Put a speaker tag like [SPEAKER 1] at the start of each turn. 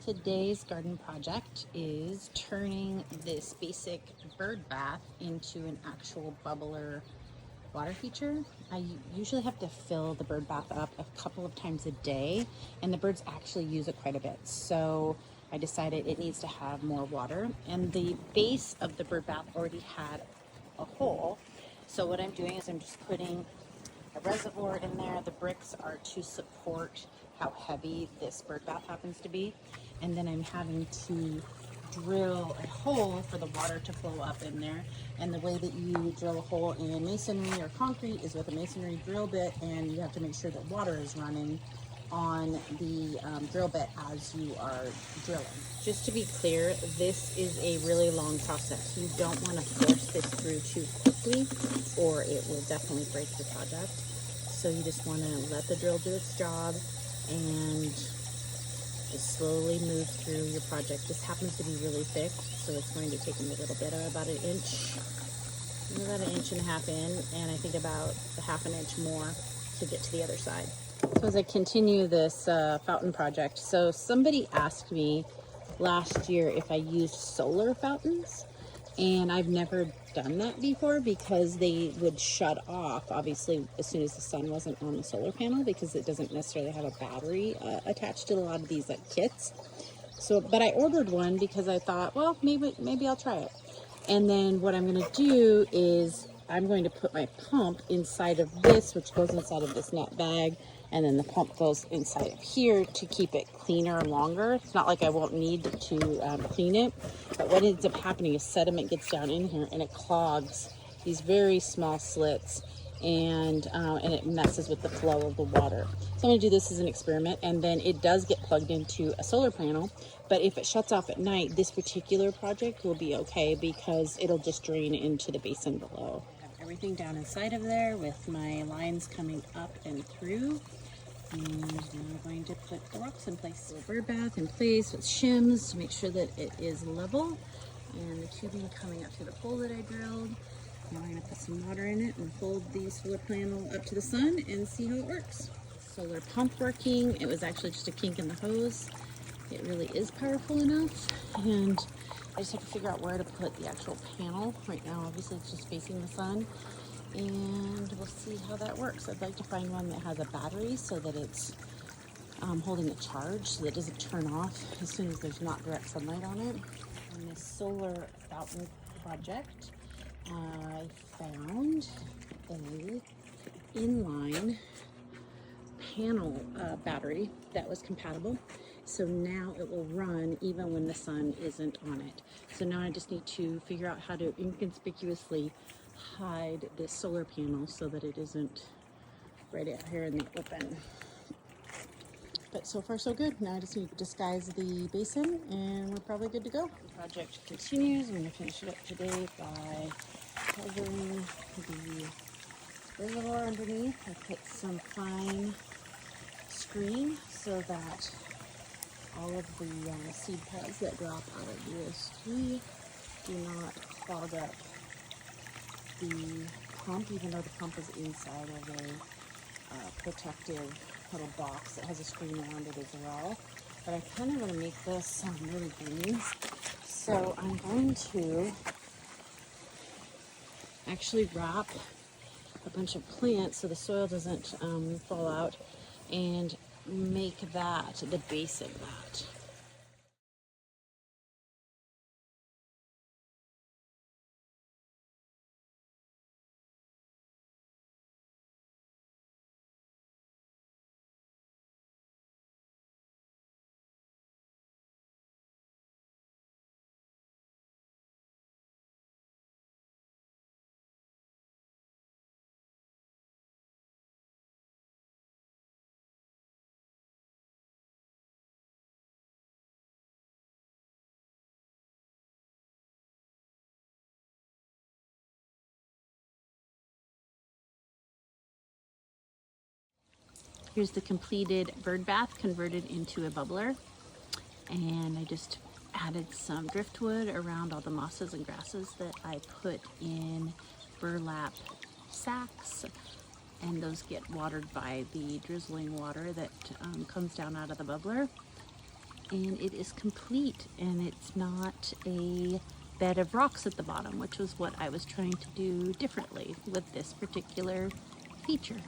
[SPEAKER 1] Today's garden project is turning this basic bird bath into an actual bubbler water feature. I usually have to fill the bird bath up a couple of times a day, and the birds actually use it quite a bit. So I decided it needs to have more water, and the base of the bird bath already had a hole. So what I'm doing is I'm just putting a reservoir in there. The bricks are to support how heavy this bird bath happens to be. And then I'm having to drill a hole for the water to flow up in there. And the way that you drill a hole in masonry or concrete is with a masonry drill bit, and you have to make sure that water is running on the drill bit as you are drilling. Just to be clear, this is a really long process. You don't want to force this through too quickly or it will definitely break the project. So you just want to let the drill do its job and just slowly move through your project. This happens to be really thick, so it's going to take me a little bit, about an inch. I'm about an inch and a half in, and I think about a half an inch more to get to the other side. So as I continue this fountain project, so somebody asked me last year if I used solar fountains, and I've never done that before because they would shut off obviously as soon as the sun wasn't on the solar panel, because it doesn't necessarily have a battery attached to a lot of these kits. So but I ordered one because I thought, well, maybe I'll try it. And then what I'm going to do is I'm going to put my pump inside of this, which goes inside of this net bag, and then the pump goes inside of here to keep it cleaner longer. It's not like I won't need to clean it, but what ends up happening is sediment gets down in here and it clogs these very small slits, and it messes with the flow of the water. So I'm going to do this as an experiment, and then it does get plugged into a solar panel, but if it shuts off at night, this particular project will be okay because it'll just drain into the basin below. I have everything down inside of there with my lines coming up and through, and now I'm going to put the rocks in place. So bird bath in place with shims to make sure that it is level, and the tubing coming up to the hole that I drilled. Now I'm going to put some water in it and hold the solar panel up to the sun and see how it works. Solar pump working. It was actually just a kink in the hose. It really is powerful enough, and I just have to figure out where to put the actual panel. Right now, obviously, it's just facing the sun, and we'll see how that works. I'd like to find one that has a battery so that it's holding a charge so that it doesn't turn off as soon as there's not direct sunlight on it. On this solar fountain project, I found a inline panel battery that was compatible, so now it will run even when the sun isn't on it. So now I just need to figure out how to inconspicuously hide this solar panel so that it isn't right out here in the open. But so far so good. Now I just need to disguise the basin and we're probably good to go. The project continues. I'm going to finish it up today by covering the reservoir underneath. I put some fine screen so that all of the seed pods that drop out of this tree do not clog up the pump, even though the pump is inside of a protective little box that has a screen around it as well. But I kind of want to make this really green, so I'm going to actually wrap a bunch of plants so the soil doesn't fall out, and make that the base of that. Here's the completed bird bath converted into a bubbler, and I just added some driftwood around all the mosses and grasses that I put in burlap sacks, and those get watered by the drizzling water that comes down out of the bubbler. and it is complete, and it's not a bed of rocks at the bottom, which was what I was trying to do differently with this particular feature.